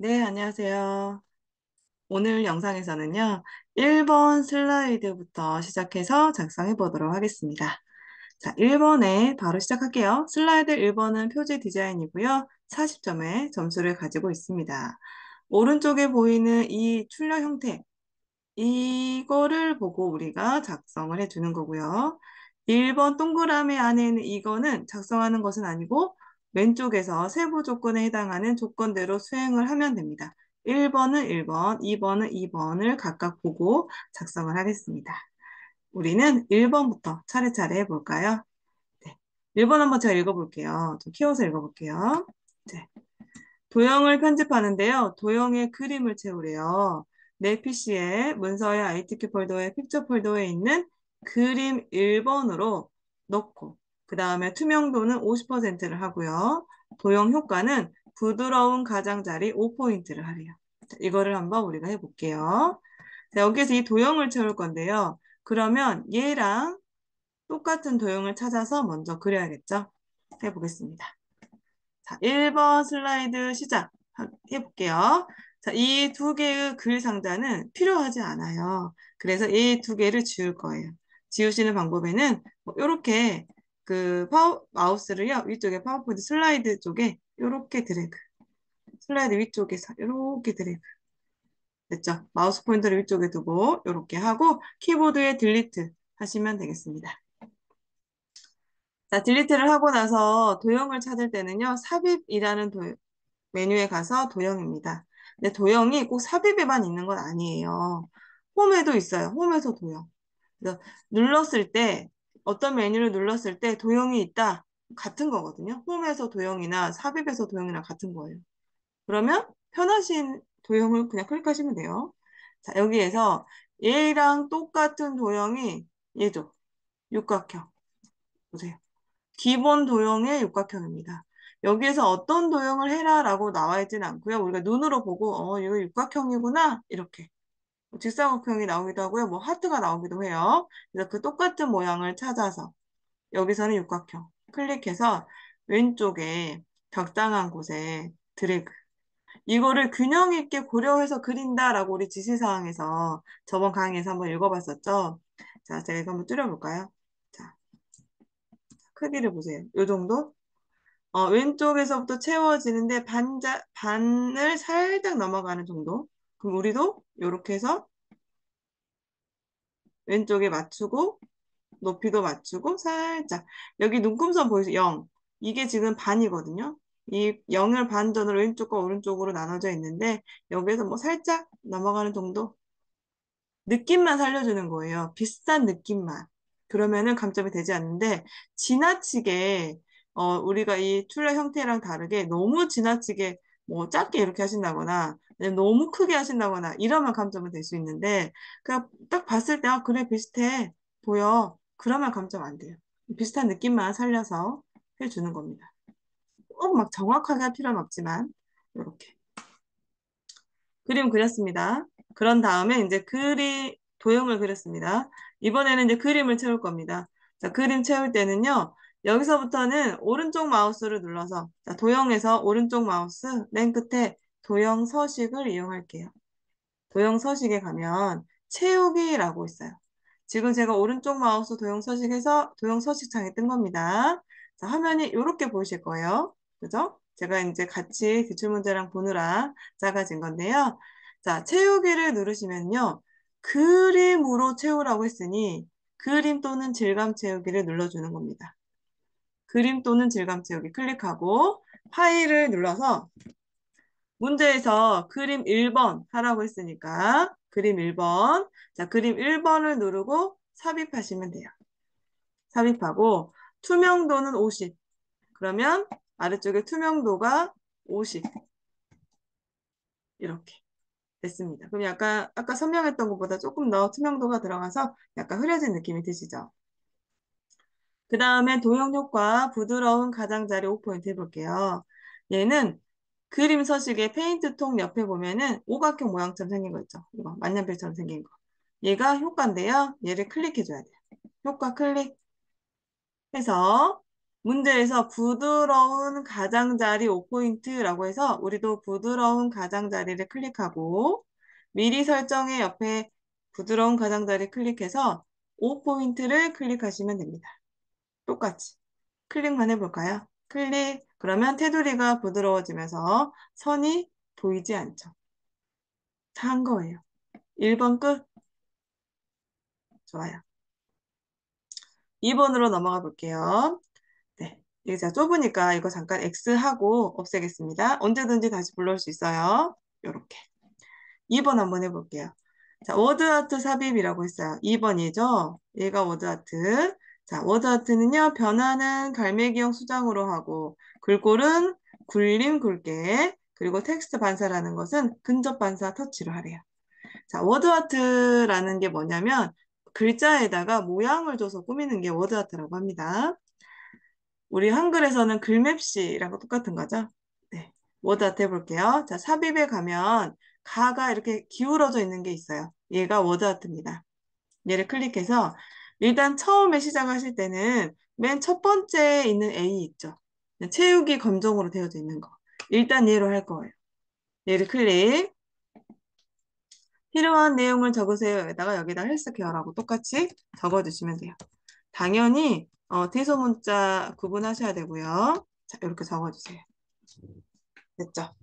네, 안녕하세요. 오늘 영상에서는요, 1번 슬라이드부터 시작해서 작성해 보도록 하겠습니다. 자, 1번에 바로 시작할게요. 슬라이드 1번은 표지 디자인이고요. 40점의 점수를 가지고 있습니다. 오른쪽에 보이는 이 출력 형태, 이거를 보고 우리가 작성을 해주는 거고요. 1번 동그라미 안에 있는 이거는 작성하는 것은 아니고 왼쪽에서 세부 조건에 해당하는 조건대로 수행을 하면 됩니다. 1번은 1번, 2번은 2번을 각각 보고 작성을 하겠습니다. 우리는 1번부터 차례차례 해볼까요? 네. 1번 한번 제가 읽어볼게요. 좀 키워서 읽어볼게요. 네. 도형을 편집하는데요. 도형의 그림을 채우래요. 내 PC에 문서의 ITK 폴더에 픽처 폴더에 있는 그림 1번으로 넣고 그 다음에 투명도는 50%를 하고요. 도형 효과는 부드러운 가장자리 5포인트를 하래요. 자, 이거를 한번 우리가 해볼게요. 자, 여기서 이 도형을 채울 건데요. 그러면 얘랑 똑같은 도형을 찾아서 먼저 그려야겠죠? 해보겠습니다. 자, 1번 슬라이드 시작해볼게요. 자, 이 두 개의 글 상자는 필요하지 않아요. 그래서 이 두 개를 지울 거예요. 지우시는 방법에는 뭐 이렇게 그 마우스를요, 위쪽에 파워포인트 슬라이드 쪽에 이렇게 드래그. 슬라이드 위쪽에서 이렇게 드래그. 됐죠? 마우스 포인터를 위쪽에 두고 이렇게 하고 키보드에 딜리트 하시면 되겠습니다. 자, 딜리트를 하고 나서 도형을 찾을 때는요, 삽입이라는 메뉴에 가서 도형입니다. 근데 도형이 꼭 삽입에만 있는 건 아니에요. 홈에도 있어요. 홈에서 도형. 그래서 눌렀을 때, 어떤 메뉴를 눌렀을 때 도형이 있다. 같은 거거든요. 홈에서 도형이나 삽입에서 도형이랑 같은 거예요. 그러면 편하신 도형을 그냥 클릭하시면 돼요. 자, 여기에서 얘랑 똑같은 도형이 얘죠. 육각형. 보세요. 기본 도형의 육각형입니다. 여기에서 어떤 도형을 해라라고 나와 있지는 않고요. 우리가 눈으로 보고 이거 육각형이구나 이렇게 직사각형이 나오기도 하고요. 뭐 하트가 나오기도 해요. 그래서 그 똑같은 모양을 찾아서 여기서는 육각형 클릭해서 왼쪽에 적당한 곳에 드래그 이거를 균형 있게 고려해서 그린다라고 우리 지시사항에서 저번 강의에서 한번 읽어봤었죠. 자, 제가 이거 한번 줄여볼까요? 자, 크기를 보세요. 이 정도? 왼쪽에서부터 채워지는데 반을 살짝 넘어가는 정도. 그럼 우리도 이렇게 해서 왼쪽에 맞추고 높이도 맞추고 살짝 여기 눈금선 보이세요? 0. 이게 지금 반이거든요. 이 0을 반전으로 왼쪽과 오른쪽으로 나눠져 있는데 여기에서 뭐 살짝 넘어가는 정도 느낌만 살려주는 거예요. 비슷한 느낌만. 그러면은 감점이 되지 않는데 지나치게 우리가 이 툴러 형태랑 다르게 너무 지나치게 뭐 작게 이렇게 하신다거나 아니면 너무 크게 하신다거나 이러면 감점은 될 수 있는데 그냥 딱 봤을 때 아 그래 비슷해 보여 그러면 감점 안 돼요. 비슷한 느낌만 살려서 해주는 겁니다. 꼭 막 정확하게 할 필요는 없지만 이렇게 그림 그렸습니다. 그런 다음에 이제 도형을 그렸습니다. 이번에는 이제 그림을 채울 겁니다. 자, 그림 채울 때는요, 여기서부터는 오른쪽 마우스를 눌러서, 자, 도형에서 오른쪽 마우스 맨 끝에 도형 서식을 이용할게요. 도형 서식에 가면 채우기라고 있어요. 지금 제가 오른쪽 마우스 도형 서식에서 도형 서식 창에 뜬 겁니다. 자, 화면이 이렇게 보이실 거예요. 그죠? 제가 이제 같이 기출문제랑 보느라 작아진 건데요. 자, 채우기를 누르시면요. 그림으로 채우라고 했으니 그림 또는 질감 채우기를 눌러주는 겁니다. 그림 또는 질감 채우기 클릭하고 파일을 눌러서 문제에서 그림 1번 하라고 했으니까 그림 1번. 자, 그림 1번을 누르고 삽입하시면 돼요. 삽입하고 투명도는 50. 그러면 아래쪽에 투명도가 50. 이렇게 됐습니다. 그럼 약간 아까 설명했던 것보다 조금 더 투명도가 들어가서 약간 흐려진 느낌이 드시죠? 그 다음에 도형 효과 부드러운 가장자리 5포인트 해볼게요. 얘는 그림 서식의 페인트 통 옆에 보면은 오각형 모양처럼 생긴 거 있죠? 이거 만년필처럼 생긴 거. 얘가 효과인데요. 얘를 클릭해줘야 돼요. 효과 클릭해서 문제에서 부드러운 가장자리 5포인트라고 해서 우리도 부드러운 가장자리를 클릭하고 미리 설정의 옆에 부드러운 가장자리 클릭해서 5포인트를 클릭하시면 됩니다. 똑같이 클릭만 해볼까요? 클릭. 그러면 테두리가 부드러워지면서 선이 보이지 않죠. 다 한 거예요. 1번 끝. 좋아요. 2번으로 넘어가 볼게요. 네. 이게 자 좁으니까 이거 잠깐 X하고 없애겠습니다. 언제든지 다시 불러올 수 있어요. 요렇게. 2번 한번 해볼게요. 자, 워드아트 삽입이라고 했어요. 2번이죠? 얘가 워드아트. 자, 워드아트는요, 변화는 갈매기형 수장으로 하고, 글꼴은 굴림 굵게, 그리고 텍스트 반사라는 것은 근접 반사 터치로 하래요. 자, 워드아트라는 게 뭐냐면, 글자에다가 모양을 줘서 꾸미는 게 워드아트라고 합니다. 우리 한글에서는 글맵시랑 똑같은 거죠? 네. 워드아트 해볼게요. 자, 삽입에 가면 가가 이렇게 기울어져 있는 게 있어요. 얘가 워드아트입니다. 얘를 클릭해서 일단 처음에 시작하실 때는 맨 첫 번째에 있는 A 있죠? 채우기 검정으로 되어져 있는 거. 일단 얘로 할 거예요. 얘를 클릭. 필요한 내용을 적으세요. 여기다 헬스케어라고 똑같이 적어주시면 돼요. 당연히 대소문자 구분하셔야 되고요. 자, 이렇게 적어주세요. 됐죠?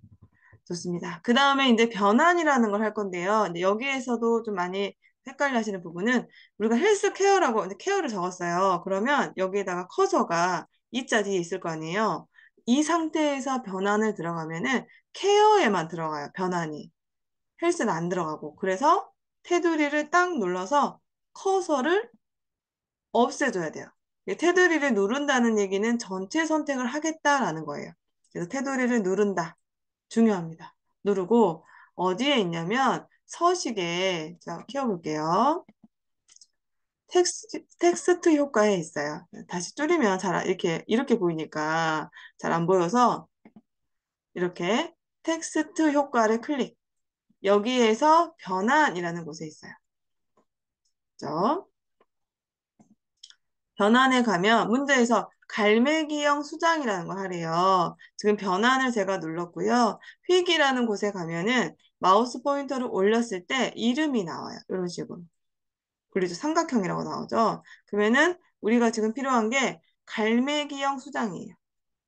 좋습니다. 그 다음에 이제 변환이라는 걸 할 건데요. 근데 여기에서도 좀 많이 헷갈려 하시는 부분은 우리가 헬스케어라고 이제 케어를 적었어요. 그러면 여기에다가 커서가 이 자 뒤에 있을 거 아니에요. 이 상태에서 변환을 들어가면은 케어에만 들어가요. 변환이. 헬스는 안 들어가고. 그래서 테두리를 딱 눌러서 커서를 없애줘야 돼요. 테두리를 누른다는 얘기는 전체 선택을 하겠다라는 거예요. 그래서 테두리를 누른다. 중요합니다. 누르고 어디에 있냐면 서식에 자 키워볼게요. 텍스트 효과에 있어요. 다시 줄이면 잘 이렇게 보이니까 잘 안 보여서 이렇게 텍스트 효과를 클릭. 여기에서 변환이라는 곳에 있어요. 그죠? 변환에 가면 문제에서 갈매기형 수장이라는 걸 하래요. 지금 변환을 제가 눌렀고요. 휙이라는 곳에 가면은 마우스 포인터를 올렸을 때 이름이 나와요. 이런 식으로. 그리고 삼각형이라고 나오죠. 그러면은 우리가 지금 필요한 게 갈매기형 수장이에요.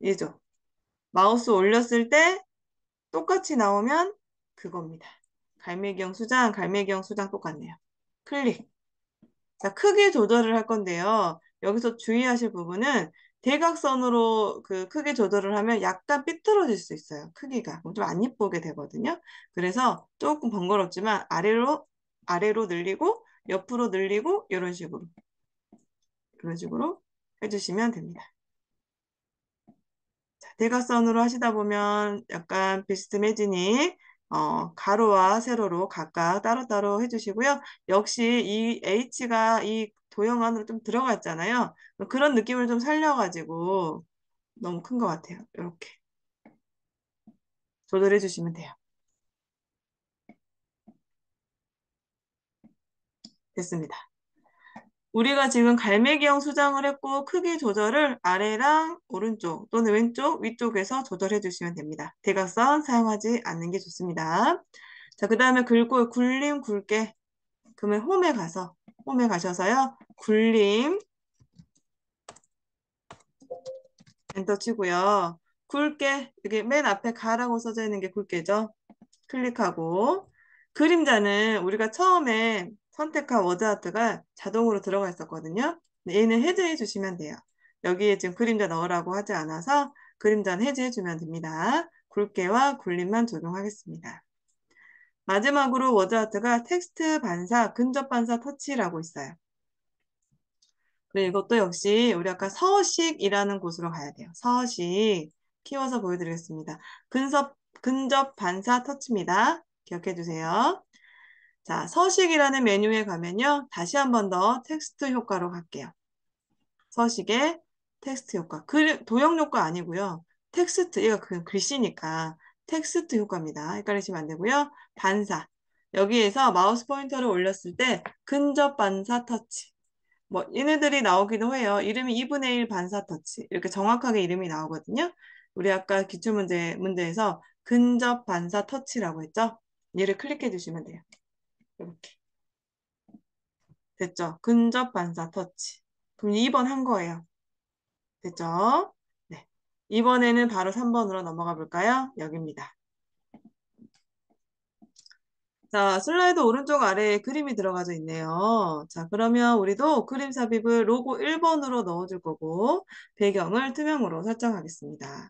얘죠. 마우스 올렸을 때 똑같이 나오면 그겁니다. 갈매기형 수장 똑같네요. 클릭. 자, 크기 조절을 할 건데요. 여기서 주의하실 부분은 대각선으로 그 크기 조절을 하면 약간 삐뚤어질 수 있어요. 크기가. 좀 안 이쁘게 되거든요. 그래서 조금 번거롭지만 아래로 늘리고 옆으로 늘리고 이런 식으로 해주시면 됩니다. 자, 대각선으로 하시다 보면 약간 비스듬해지니 가로와 세로로 각각 따로따로 해주시고요. 역시 이 H가 이 도형 안으로 좀 들어가 있잖아요. 그런 느낌을 좀 살려가지고 너무 큰 것 같아요. 이렇게 조절해 주시면 돼요. 됐습니다. 우리가 지금 갈매기형 수정을 했고 크기 조절을 아래랑 오른쪽 또는 왼쪽, 위쪽에서 조절해 주시면 됩니다. 대각선 사용하지 않는 게 좋습니다. 자, 그 다음에 굴림 굵게 그러면 홈에 가셔서요. 굴림 엔터 치고요. 굵게 여기 맨 앞에 가라고 써져 있는 게 굵게죠. 클릭하고 그림자는 우리가 처음에 선택한 워드아트가 자동으로 들어가 있었거든요. 얘는 해제해 주시면 돼요. 여기에 지금 그림자 넣으라고 하지 않아서 그림자는 해제해 주면 됩니다. 굵게와 굴림만 적용하겠습니다. 마지막으로 워드아트가 텍스트 반사, 근접 반사 터치라고 있어요. 그리고 이것도 역시 우리 아까 서식이라는 곳으로 가야 돼요. 서식 키워서 보여드리겠습니다. 근접 반사 터치입니다. 기억해 주세요. 자, 서식이라는 메뉴에 가면요. 다시 한 번 더 텍스트 효과로 갈게요. 서식의 텍스트 효과. 도형 효과 아니고요. 텍스트, 얘가 그 글씨니까 텍스트 효과입니다. 헷갈리시면 안 되고요. 반사. 여기에서 마우스 포인터를 올렸을 때 근접 반사 터치. 뭐 얘네들이 나오기도 해요. 이름이 2분의 1 반사 터치. 이렇게 정확하게 이름이 나오거든요. 우리 아까 문제에서 근접 반사 터치라고 했죠? 얘를 클릭해 주시면 돼요. 이렇게. 됐죠? 근접 반사 터치. 그럼 2번 한 거예요. 됐죠? 네. 이번에는 바로 3번으로 넘어가 볼까요? 여기입니다. 자, 슬라이드 오른쪽 아래에 그림이 들어가져 있네요. 자, 그러면 우리도 그림 삽입을 로고 1번으로 넣어줄 거고, 배경을 투명으로 설정하겠습니다.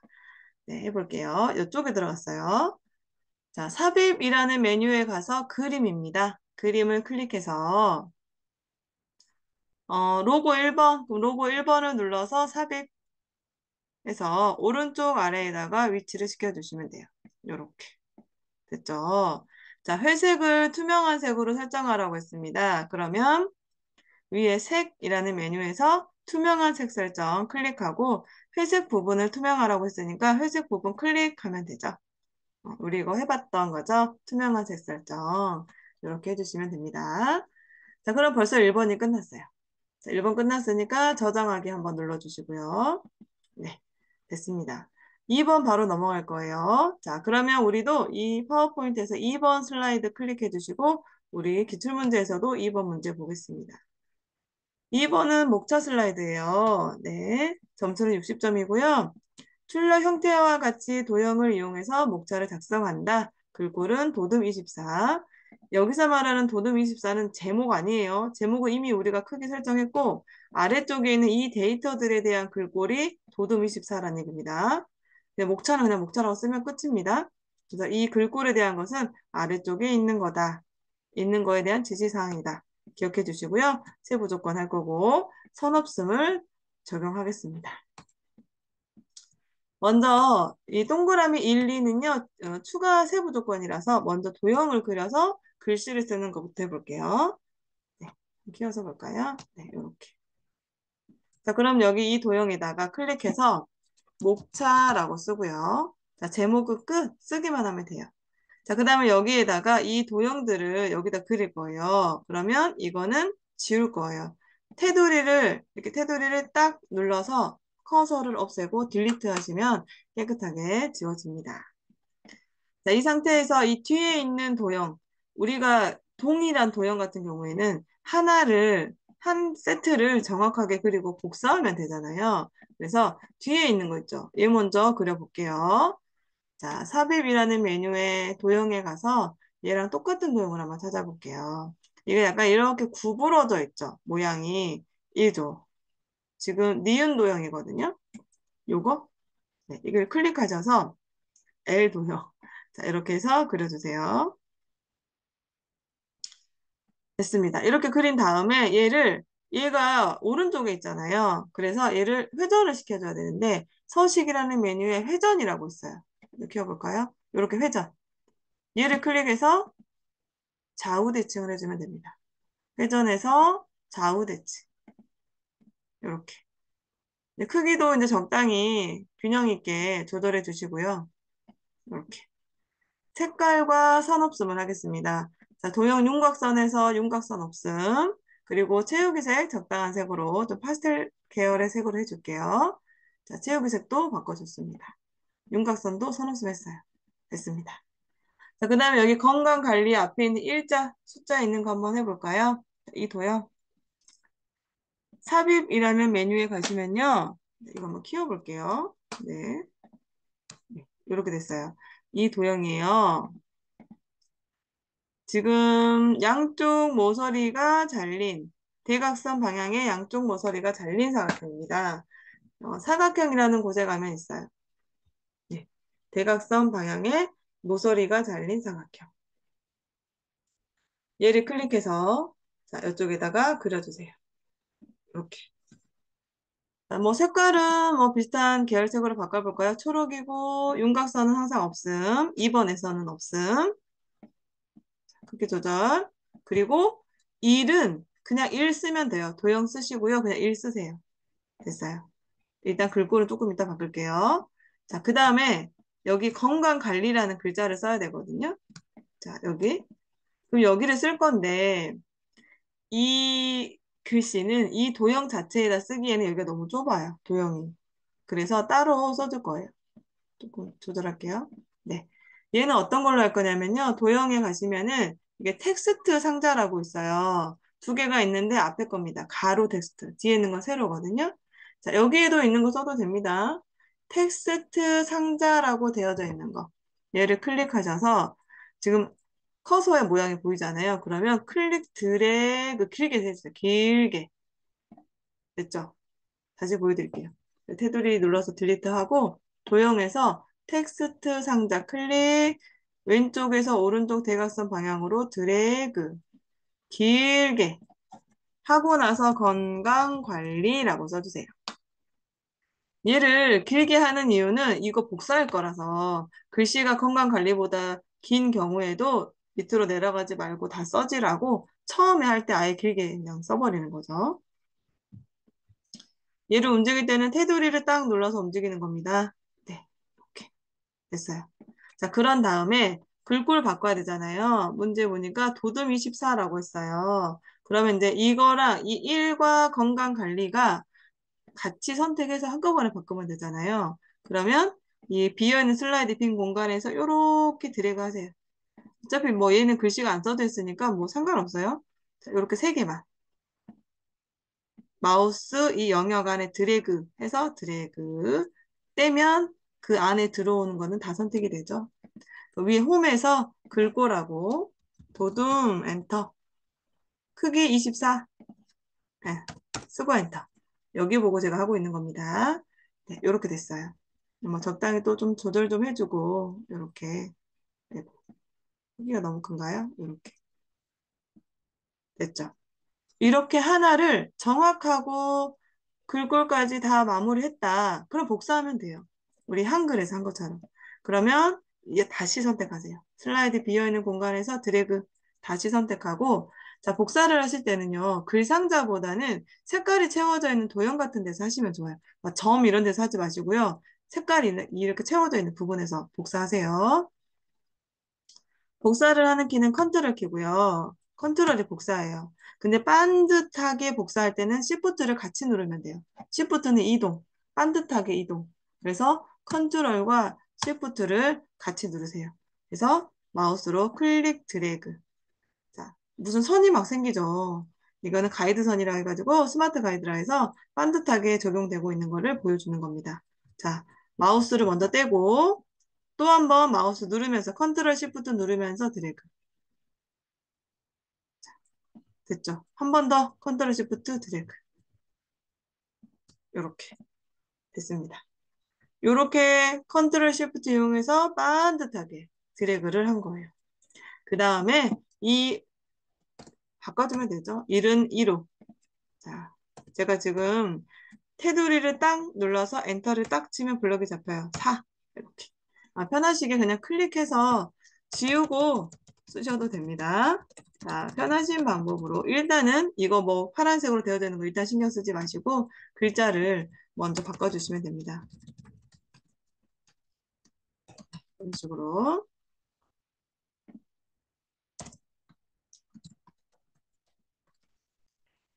네, 해볼게요. 이쪽에 들어갔어요. 자, 삽입이라는 메뉴에 가서 그림입니다. 그림을 클릭해서, 로고 1번, 그럼 로고 1번을 눌러서 삽입해서 오른쪽 아래에다가 위치를 시켜주시면 돼요. 요렇게. 됐죠? 자, 회색을 투명한 색으로 설정하라고 했습니다. 그러면 위에 색이라는 메뉴에서 투명한 색 설정 클릭하고 회색 부분을 투명하라고 했으니까 회색 부분 클릭하면 되죠. 우리 이거 해봤던 거죠? 투명한 색 설정. 이렇게 해주시면 됩니다. 자, 그럼 벌써 1번이 끝났어요. 자, 1번 끝났으니까 저장하기 한번 눌러주시고요. 네, 됐습니다. 2번 바로 넘어갈 거예요. 자, 그러면 우리도 이 파워포인트에서 2번 슬라이드 클릭해 주시고 우리 기출문제에서도 2번 문제 보겠습니다. 2번은 목차 슬라이드예요. 네, 점수는 60점이고요. 출력 형태와 같이 도형을 이용해서 목차를 작성한다. 글꼴은 도듬24. 여기서 말하는 도듬24는 제목 아니에요. 제목은 이미 우리가 크게 설정했고 아래쪽에 있는 이 데이터들에 대한 글꼴이 도듬24라는 얘기입니다. 네, 목차는 그냥 목차라고 쓰면 끝입니다. 그래서 이 글꼴에 대한 것은 아래쪽에 있는 거다. 있는 거에 대한 지시사항이다. 기억해 주시고요. 세부 조건 할 거고 선 없음을 적용하겠습니다. 먼저 이 동그라미 1, 2는요. 추가 세부 조건이라서 먼저 도형을 그려서 글씨를 쓰는 것부터 해볼게요. 네, 키워서 볼까요? 네, 이렇게. 자, 그럼 여기 이 도형에다가 클릭해서 목차라고 쓰고요. 자, 제목은 끝 쓰기만 하면 돼요. 자, 그 다음에 여기에다가 이 도형들을 여기다 그릴 거예요. 그러면 이거는 지울 거예요. 이렇게 테두리를 딱 눌러서 커서를 없애고 딜리트 하시면 깨끗하게 지워집니다. 자, 이 상태에서 이 뒤에 있는 도형, 우리가 동일한 도형 같은 경우에는 한 세트를 정확하게 그리고 복사하면 되잖아요. 그래서 뒤에 있는 거 있죠? 얘 먼저 그려볼게요. 자, 삽입이라는 메뉴에 도형에 가서 얘랑 똑같은 도형을 한번 찾아볼게요. 이게 약간 이렇게 구부러져 있죠? 모양이 1조. 지금 니은 도형이거든요. 요거? 네, 이걸 클릭하셔서 L 도형. 자, 이렇게 해서 그려주세요. 됐습니다. 이렇게 그린 다음에 얘가 오른쪽에 있잖아요. 그래서 얘를 회전을 시켜줘야 되는데 서식이라는 메뉴에 회전이라고 있어요. 이렇게 해볼까요? 이렇게 회전. 얘를 클릭해서 좌우 대칭을 해주면 됩니다. 회전해서 좌우 대칭. 이렇게. 크기도 이제 적당히 균형 있게 조절해 주시고요. 이렇게. 색깔과 선 없음을 하겠습니다. 자, 도형 윤곽선에서 윤곽선 없음. 그리고 채우기색 적당한 색으로 좀 파스텔 계열의 색으로 해줄게요. 자, 채우기색도 바꿔줬습니다. 윤곽선도 선 없음 했어요. 됐습니다. 자, 그 다음에 여기 건강관리 앞에 있는 일자, 숫자 있는 거 한번 해볼까요? 이 도형. 삽입이라는 메뉴에 가시면요. 이거 한번 키워볼게요. 네. 네, 이렇게 됐어요. 이 도형이에요. 지금 양쪽 모서리가 잘린 대각선 방향의 양쪽 모서리가 잘린 사각형입니다. 사각형이라는 곳에 가면 있어요. 네. 대각선 방향의 모서리가 잘린 사각형. 얘를 클릭해서 자, 이쪽에다가 그려주세요. 이렇게. 자, 뭐 색깔은 뭐 비슷한 계열색으로 바꿔볼까요? 초록이고 윤곽선은 항상 없음. 2번에서는 없음. 크기 조절. 그리고 1은 그냥 1 쓰면 돼요. 도형 쓰시고요. 그냥 1 쓰세요. 됐어요. 일단 글꼴은 조금 이따 바꿀게요. 자, 그 다음에 여기 건강관리라는 글자를 써야 되거든요. 자, 여기. 그럼 여기를 쓸 건데 이 글씨는 이 도형 자체에다 쓰기에는 여기가 너무 좁아요. 도형이. 그래서 따로 써줄 거예요. 조금 조절할게요. 네. 얘는 어떤 걸로 할 거냐면요. 도형에 가시면은 이게 텍스트 상자라고 있어요. 두 개가 있는데 앞에 겁니다. 가로 텍스트. 뒤에 있는 건 세로거든요. 자, 여기에도 있는 거 써도 됩니다. 텍스트 상자라고 되어져 있는 거. 얘를 클릭하셔서 지금 커서의 모양이 보이잖아요. 그러면 클릭 드래그 길게 됐어요. 길게. 됐죠? 다시 보여드릴게요. 테두리 눌러서 딜리트하고 도형에서 텍스트 상자 클릭 왼쪽에서 오른쪽 대각선 방향으로 드래그 길게 하고 나서 건강관리라고 써주세요. 얘를 길게 하는 이유는 이거 복사할 거라서 글씨가 건강관리보다 긴 경우에도 밑으로 내려가지 말고 다 써지라고 처음에 할 때 아예 길게 그냥 써버리는 거죠. 얘를 움직일 때는 테두리를 딱 눌러서 움직이는 겁니다. 네, 이렇게 됐어요. 자, 그런 다음에 글꼴 바꿔야 되잖아요. 문제 보니까 도듬 24라고 했어요. 그러면 이제 이거랑 이 1과 건강관리가 같이 선택해서 한꺼번에 바꾸면 되잖아요. 그러면 이 비어있는 슬라이드 빈 공간에서 이렇게 드래그 하세요. 어차피 뭐 얘는 글씨가 안 써져 있으니까 뭐 상관없어요. 자, 이렇게 세 개만. 마우스 이 영역 안에 드래그 해서 드래그 떼면 그 안에 들어오는 거는 다 선택이 되죠. 그 위에 홈에서 글꼴하고 도둠 엔터 크기 24 네, 쓰고 엔터 여기 보고 제가 하고 있는 겁니다. 네, 이렇게 됐어요. 뭐 적당히 또 좀 조절 좀 해주고 이렇게 네, 크기가 너무 큰가요? 이렇게 됐죠. 이렇게 하나를 정확하고 글꼴까지 다 마무리했다. 그럼 복사하면 돼요. 우리 한글에서 한 것처럼. 그러면 이제 다시 선택하세요. 슬라이드 비어있는 공간에서 드래그 다시 선택하고 자 복사를 하실 때는요. 글 상자보다는 색깔이 채워져 있는 도형 같은 데서 하시면 좋아요. 점 이런 데서 하지 마시고요. 색깔이 이렇게 채워져 있는 부분에서 복사하세요. 복사를 하는 키는 컨트롤 키고요. 컨트롤이 복사예요. 근데 반듯하게 복사할 때는 Shift를 같이 누르면 돼요. Shift는 이동, 반듯하게 이동. 그래서 컨트롤과 Shift를 같이 누르세요. 그래서 마우스로 클릭 드래그. 자, 무슨 선이 막 생기죠. 이거는 가이드선이라 해가지고 스마트 가이드라 해서 반듯하게 적용되고 있는 거를 보여주는 겁니다. 자, 마우스를 먼저 떼고 또 한 번 마우스 누르면서 컨트롤 시프트 누르면서 드래그. 됐죠? 한 번 더 컨트롤 시프트 드래그. 이렇게 됐습니다. 이렇게 컨트롤 시프트 이용해서 반듯하게 드래그를 한 거예요. 그 다음에 이 바꿔주면 되죠? 1은 2로. 자, 제가 지금 테두리를 딱 눌러서 엔터를 딱 치면 블럭이 잡혀요. 4 이렇게. 편하시게 그냥 클릭해서 지우고 쓰셔도 됩니다. 자, 편하신 방법으로 일단은 이거 뭐 파란색으로 되어 있는 거 일단 신경 쓰지 마시고 글자를 먼저 바꿔주시면 됩니다. 이런 식으로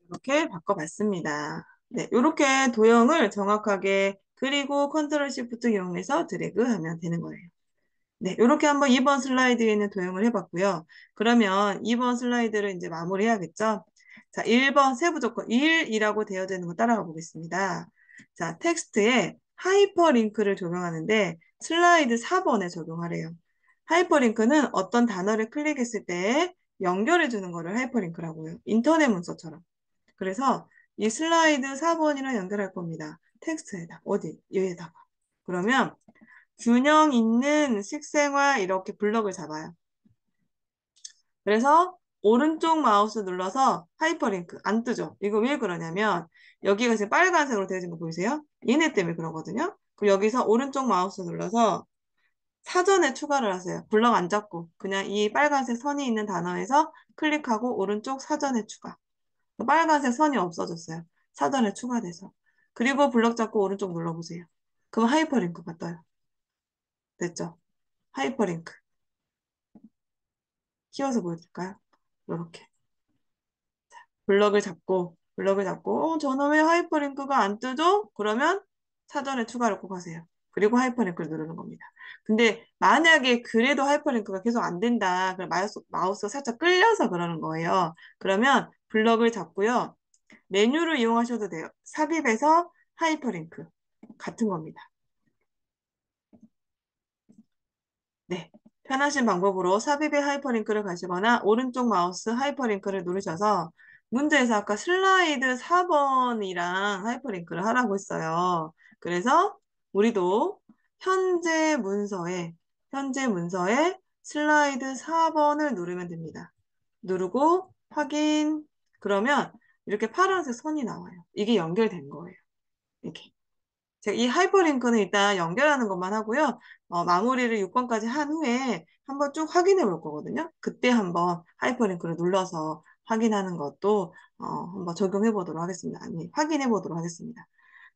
이렇게 바꿔봤습니다. 네, 이렇게 도형을 정확하게 그리고 컨트롤 시프트 이용해서 드래그 하면 되는 거예요. 네, 이렇게 한번 2번 슬라이드에 있는 도형을 해봤고요. 그러면 2번 슬라이드를 이제 마무리해야겠죠? 자, 1번 세부 조건 1이라고 되어져 있는 거 따라가 보겠습니다. 자, 텍스트에 하이퍼링크를 적용하는데 슬라이드 4번에 적용하래요. 하이퍼링크는 어떤 단어를 클릭했을 때 연결해 주는 거를 하이퍼링크라고요. 인터넷 문서처럼. 그래서 이 슬라이드 4번이랑 연결할 겁니다. 텍스트에다, 어디? 여기에다가. 그러면 균형 있는 식생활 이렇게 블럭을 잡아요. 그래서 오른쪽 마우스 눌러서 하이퍼링크 안 뜨죠. 이거 왜 그러냐면 여기가 지금 빨간색으로 되어진 거 보이세요? 얘네 때문에 그러거든요. 그럼 여기서 오른쪽 마우스 눌러서 사전에 추가를 하세요. 블럭 안 잡고 그냥 이 빨간색 선이 있는 단어에서 클릭하고 오른쪽 사전에 추가. 빨간색 선이 없어졌어요. 사전에 추가돼서. 그리고 블럭 잡고 오른쪽 눌러보세요. 그럼 하이퍼링크가 떠요. 됐죠? 하이퍼링크. 키워서 보여드릴까요? 이렇게 블럭을 잡고 블럭을 잡고 저는 왜 하이퍼링크가 안 뜨죠? 그러면 사전에 추가를 꼭 하세요. 그리고 하이퍼링크를 누르는 겁니다. 근데 만약에 그래도 하이퍼링크가 계속 안 된다. 그럼 마우스가 살짝 끌려서 그러는 거예요. 그러면 블럭을 잡고요. 메뉴를 이용하셔도 돼요. 삽입에서 하이퍼링크 같은 겁니다. 네. 편하신 방법으로 삽입의 하이퍼링크를 가시거나 오른쪽 마우스 하이퍼링크를 누르셔서 문제에서 아까 슬라이드 4번이랑 하이퍼링크를 하라고 했어요. 그래서 우리도 현재 문서에 슬라이드 4번을 누르면 됩니다. 누르고 확인. 그러면 이렇게 파란색 선이 나와요. 이게 연결된 거예요. 이렇게. 제가 이 하이퍼링크는 일단 연결하는 것만 하고요. 마무리를 6번까지 한 후에 한번 쭉 확인해 볼 거거든요. 그때 한번 하이퍼링크를 눌러서 확인하는 것도 한번 적용해 보도록 하겠습니다. 아니, 확인해 보도록 하겠습니다.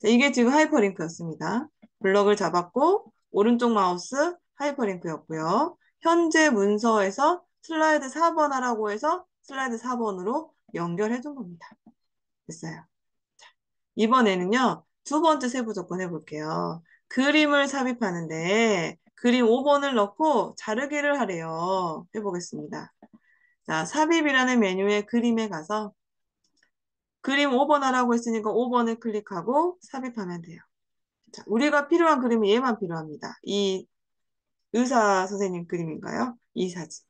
자, 이게 지금 하이퍼링크였습니다. 블럭을 잡았고 오른쪽 마우스 하이퍼링크였고요. 현재 문서에서 슬라이드 4번 하라고 해서 슬라이드 4번으로 연결해 준 겁니다. 됐어요. 이번에는요, 두 번째 세부 조건 해볼게요. 그림을 삽입하는데 그림 5번을 넣고 자르기를 하래요. 해보겠습니다. 자, 삽입이라는 메뉴에 그림에 가서 그림 5번 하라고 했으니까 5번을 클릭하고 삽입하면 돼요. 자, 우리가 필요한 그림은 얘만 필요합니다. 이 의사 선생님 그림인가요? 이 사진.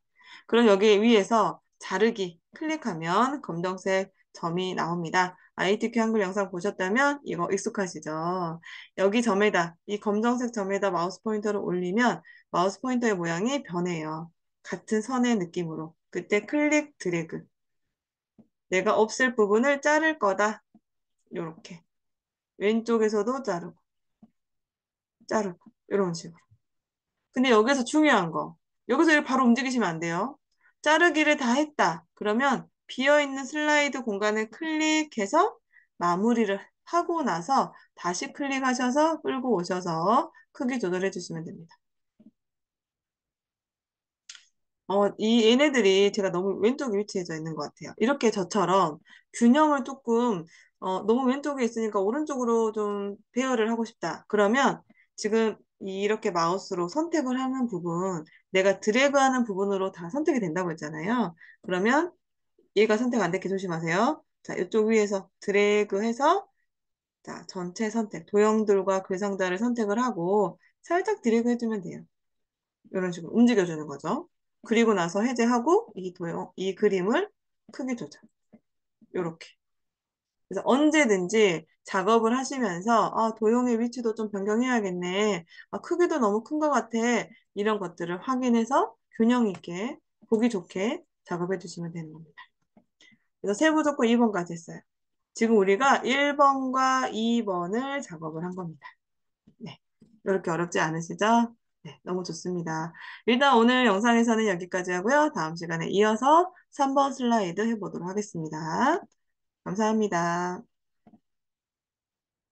그럼 여기 위에서 자르기 클릭하면 검정색 점이 나옵니다. ITK 한글 영상 보셨다면 이거 익숙하시죠? 여기 점에다, 이 검정색 점에다 마우스 포인터를 올리면 마우스 포인터의 모양이 변해요. 같은 선의 느낌으로. 그때 클릭 드래그. 내가 없앨 부분을 자를 거다. 요렇게. 왼쪽에서도 자르고. 이런 식으로. 근데 여기서 중요한 거. 여기서 이렇게 바로 움직이시면 안 돼요. 자르기를 다 했다. 그러면 비어있는 슬라이드 공간을 클릭해서 마무리를 하고 나서 다시 클릭하셔서 끌고 오셔서 크기 조절해 주시면 됩니다. 이 얘네들이 제가 너무 왼쪽에 위치해져 있는 것 같아요. 이렇게 저처럼 균형을 조금, 너무 왼쪽에 있으니까 오른쪽으로 좀 배열을 하고 싶다. 그러면 지금 이렇게 마우스로 선택을 하는 부분, 내가 드래그하는 부분으로 다 선택이 된다고 했잖아요. 그러면 얘가 선택 안 되게 조심하세요. 자, 이쪽 위에서 드래그해서 자, 전체 선택, 도형들과 글상자를 선택을 하고 살짝 드래그 해주면 돼요. 이런 식으로 움직여주는 거죠. 그리고 나서 해제하고 이 그림을 크기 조절. 이렇게. 그래서 언제든지 작업을 하시면서 도형의 위치도 좀 변경해야겠네. 크기도 너무 큰 것 같아. 이런 것들을 확인해서 균형 있게 보기 좋게 작업해 주시면 되는 겁니다. 그래서 세부 조건 2번까지 했어요. 지금 우리가 1번과 2번을 작업을 한 겁니다. 네. 이렇게 어렵지 않으시죠? 네, 너무 좋습니다. 일단 오늘 영상에서는 여기까지 하고요. 다음 시간에 이어서 3번 슬라이드 해보도록 하겠습니다. 감사합니다.